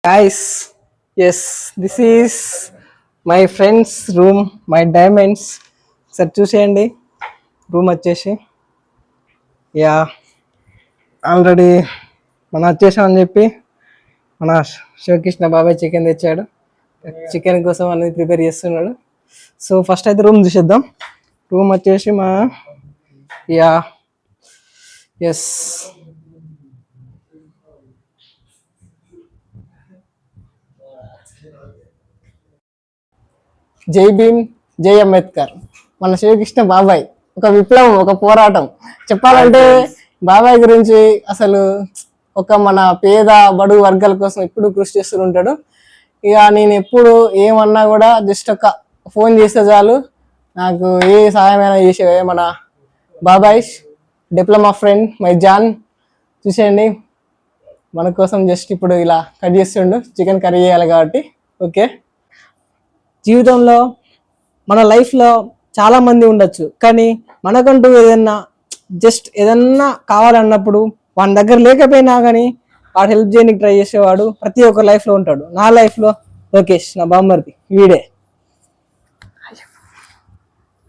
Guys, yes, this is my friend's room, my diamonds. Sir చూసేయండి room వచ్చేసి yeah already మనం వచ్చేసామని చెప్పి మన శివకృష్ణ బాబాయ్ చికెన్ తెచ్చాడు. చికెన్ కోసం అనేది ప్రిపేర్ చేస్తున్నాడు. సో ఫస్ట్ అయితే రూమ్ చూసేద్దాం. రూమ్ వచ్చేసి మా యా ఎస్ జై భీమ్, జై అంబేద్కర్. మన శ్రీకృష్ణ బాబాయ్ ఒక విప్లవం, ఒక పోరాటం. చెప్పాలంటే బాబాయ్ గురించి అసలు ఒక మన పేద బడుగు వర్గాల కోసం ఎప్పుడు కృషి చేస్తూ ఉంటాడు. ఇక నేను ఎప్పుడు ఏమన్నా కూడా జస్ట్ ఒక ఫోన్ చేస్తే చాలు, నాకు ఏ సహాయమైనా చేసే మన బాబాయ్ డిప్లొమా ఫ్రెండ్ మై జాన్. చూసేయండి మన కోసం జస్ట్ ఇప్పుడు ఇలా కట్ చేస్తుండు, చికెన్ కర్రీ చేయాలి కాబట్టి. ఓకే, జీవితంలో మన లైఫ్లో చాలామంది ఉండొచ్చు, కానీ మనకంటూ ఏదన్నా కావాలన్నప్పుడు వాని దగ్గర లేకపోయినా కానీ వాడు హెల్ప్ చేయడానికి ట్రై చేసేవాడు ప్రతి ఒక్క లైఫ్లో ఉంటాడు. నా లైఫ్లో లోకేష్, నా బామ్మర్ది వీడే.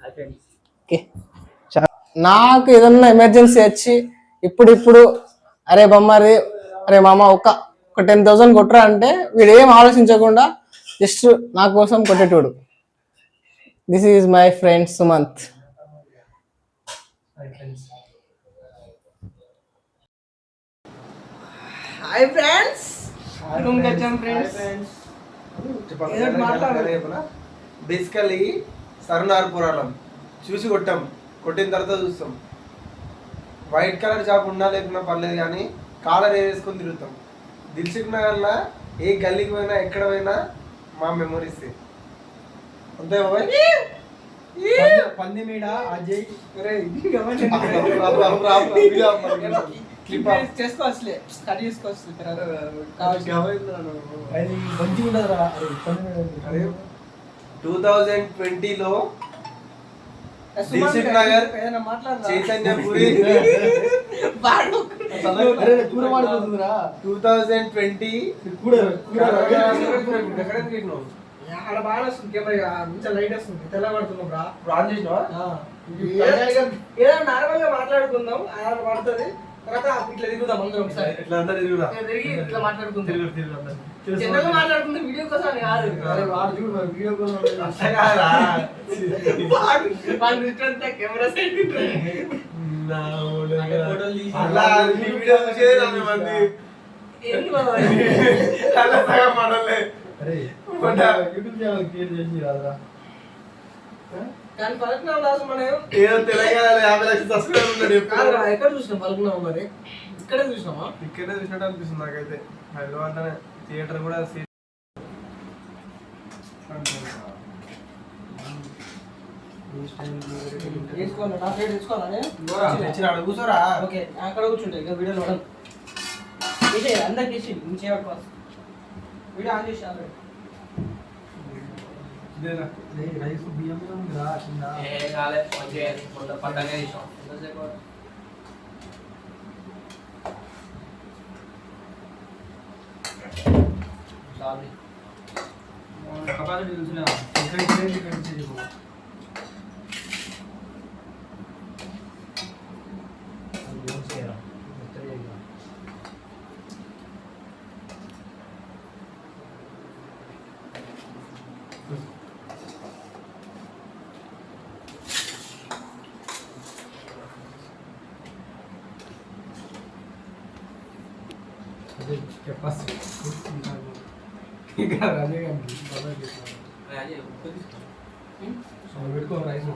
ఓకే, నాకు ఏదన్నా ఎమర్జెన్సీ వచ్చి ఇప్పుడు అరే బొమ్మరి, అరే మామ ఒక 10,000 కొట్టరా అంటే వీడు ఏం ఆలోచించకుండా జస్ట్ నా కోసం కొట్టేటోడు. This is my friend Sumanth. Hi friends, రూమ్కి వచ్చాం ఫ్రెండ్స్. బేసికలీ సరునార్ పురాణం చూసి కొట్టిన తర్వాత చూస్తాం. వైట్ కలర్ షాప్ ఉన్నా లేకున్నా పర్లేదు, కానీ కాలర్ వేసుకొని తిరుగుతాం. దిల్సుఖ్ నగర్లో ఏ గల్లీకి పోయినా ఎక్కడ పోయినా మా మెమరీస్ అంతే. పందిమీడ అజయ్ చేసుకోవచ్చులే, కట్ చేసుకోవచ్చు. 2020లో దిల్సుఖ్ నగర్, చైతన్యపురి. 2020 అక్కడ బాగా వస్తుంది కెమెరా, మంచిగా లైట్ వస్తుంది, తెల్లబడుతున్నాం రా. ఆన్ చేసినావా? ఏదో నార్మల్ గా మాట్లాడుకుందాం, అలా పడుతుంది. తర్వాత ఇట్లా తిరుగుదాం అందరం ఒకసారి. ఇట్లా అంతా తిరుగుదా, తిరిగి ఇట్లా మాట్లాడుకుందాం. తిరుగు జనరల్ మాట్లాడుకుంటే వీడియో కోసం అని కాదు. వీడియో కోసం camera side YouTube channel create చేసి రాదురా. కానీ పలకనామా దాసు మనం ఏదో తెలంగాణ 50 లక్షల సబ్స్క్రైబర్ ఉన్నాడు. ఎక్కడ చూసినాం పలకనామా? మరి ఇక్కడే చూసినామా? ఇక్కడే చూసినట్టు అనిపిస్తుంది నాకైతే. హైదరాబాద్ థియేటర్ కూడా కూర్చోరా. ఓకే, అక్కడ కూర్చుంటే ఇక వీడియో చూడండి. అందరికి చేయబట్టుకోవాలి. వీడియో ఆన్ చేసి రైస్ బియ్యం రా కింద కెపాసిటీ తెలిసిన కెపాసిటీ ఇంకా అదే కానీ పెట్టుకో రైస్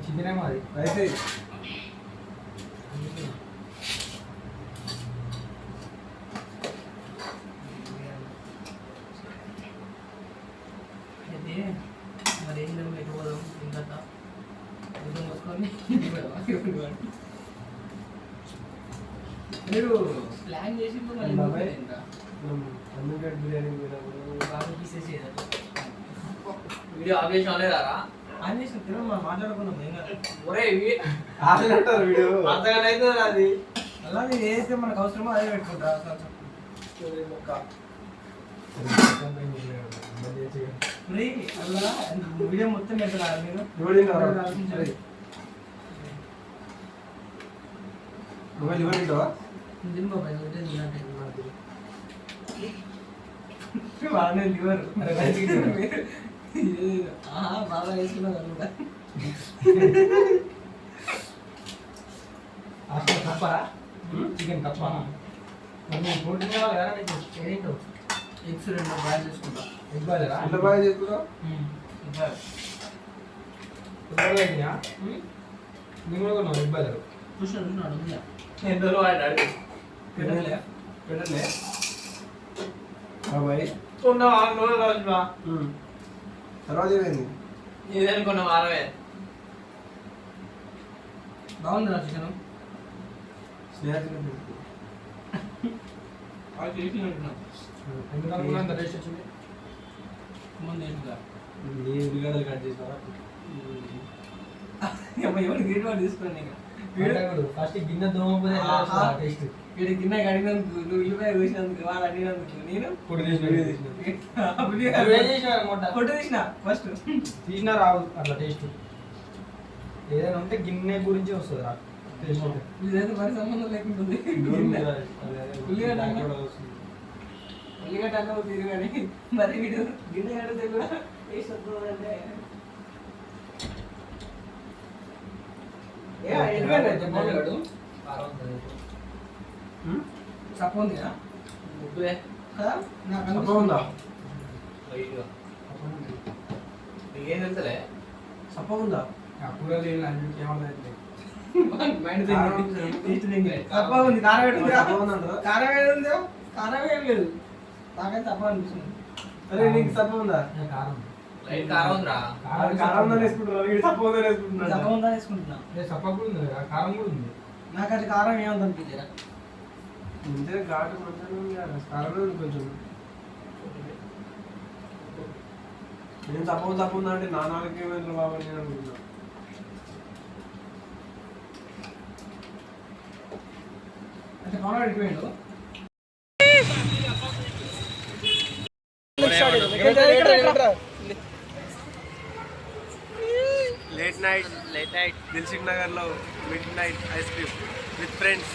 చికెన్ ఏమో అది రైస్ మరి ఏం లేవు, ఎటు పోదాం ఇంకా మీరు ప్లాన్ చేసి బిర్యానీ వీడియో ఆపేసి రారా? ఆన్ చేసిన తిరుగు మనం మాట్లాడుకున్నాం ఏం కాదు. ఒరే అంటారు వీడియో అంతగానైతే అది అలాగే ఏదైతే మనకు అవసరమో అదే పెట్టుకుంటా మొక్క మరి అలా వీడియో మొత్తం పెట్టరా నేను మొబైల్ ఇవ్వంటావా బాగానే లివర్ బాగా వేసుకున్నాను అనుకుంటా కప్పరా చికెన్ కప్ప ప్రోటీన్ కావాలి కదా నీకు ఏంటో ఎగ్స్ 2 బాగా చేసుకుంటా ఎగ్ బాయిలరా ఎంత బాగా చేసుకున్నావు నేను కూడా కొన్నాను ఎగ్ బాయిలర్ చూసినాడు ఉందా ఎంతలో వాడాడు పెట్టలే పెట్టలే బాబాయ్ కొన్నా 6 రోజులు రాజువా తర్వాత ఏమైంది ఏదైనా కొన్న వారమే బాగుంది చికెన్ స్నేహితులు అది చేసినట్టున్నా ఎందుకంటే అంత టేస్ట్ వచ్చింది ముందు ఏంటిదా నీ ఉల్లిగడ్డలు కట్ చేసినావా ఎవరు గ్రీన్ వాడు తీసుకోండి ఫస్ట్ గిన్నె దోమపోతే టేస్ట్ వీడి గిన్నె కడిగినందుకు నువ్వు ఉల్లిపాయ వేసినందుకు వాడు అడిగినందుకు నేను పొడి చేసిన ఫోటో తీసిన ఫస్ట్ తీసినా రావు అట్లా టేస్ట్ ఏదైనా ఉంటే గిన్నె గురించి వస్తుంది రా టేస్ట్ ఇదైతే మరి సంబంధం లేకుంటుంది ఉల్లిగడ్డ అన్న తీరు కానీ మరి వీడు గిన్నె కడిగితే కూడా టేస్ట్ వస్తుందంటే తప్ప ఉందిగా ఉందా ఏం తెలుసలే సప్ప ఉందా కూరలు ఏమన్నా తప్ప ఉంది కారం ఏడు సప్ప ఉందంటారా కారం ఏడు ఉందో కారం ఏం లేదు నాకైతే తప్ప అనిపిస్తుంది అరే నీకు సప్ప ఉందా కారం లైట్ కారం ఉందిరా. కారం ఉందని వేసుకుంటున్నారు వీడు సప్ప ఉందని తప్ప వేసుకుంటున్నాడు ఉందా వేసుకుంటున్నా సప్ప కూడా ఉంది కదా, కారం కూడా ఉంది. నాకు అది కారం ఏమంత అనిపించరా ముందే ఘాటు మంచిగా ఉంది కదా కారం ఉంది కొంచెం నేను సప్ప ఉందా అంటే నా నాలుగు ఏమైనా బాబా నేను అనుకుంటున్నా అంటే పవన్ అడిగిపోయాడు లేట్ నైట్ దిల్సుఖ్ నగర్ లో mid night ice cream with friends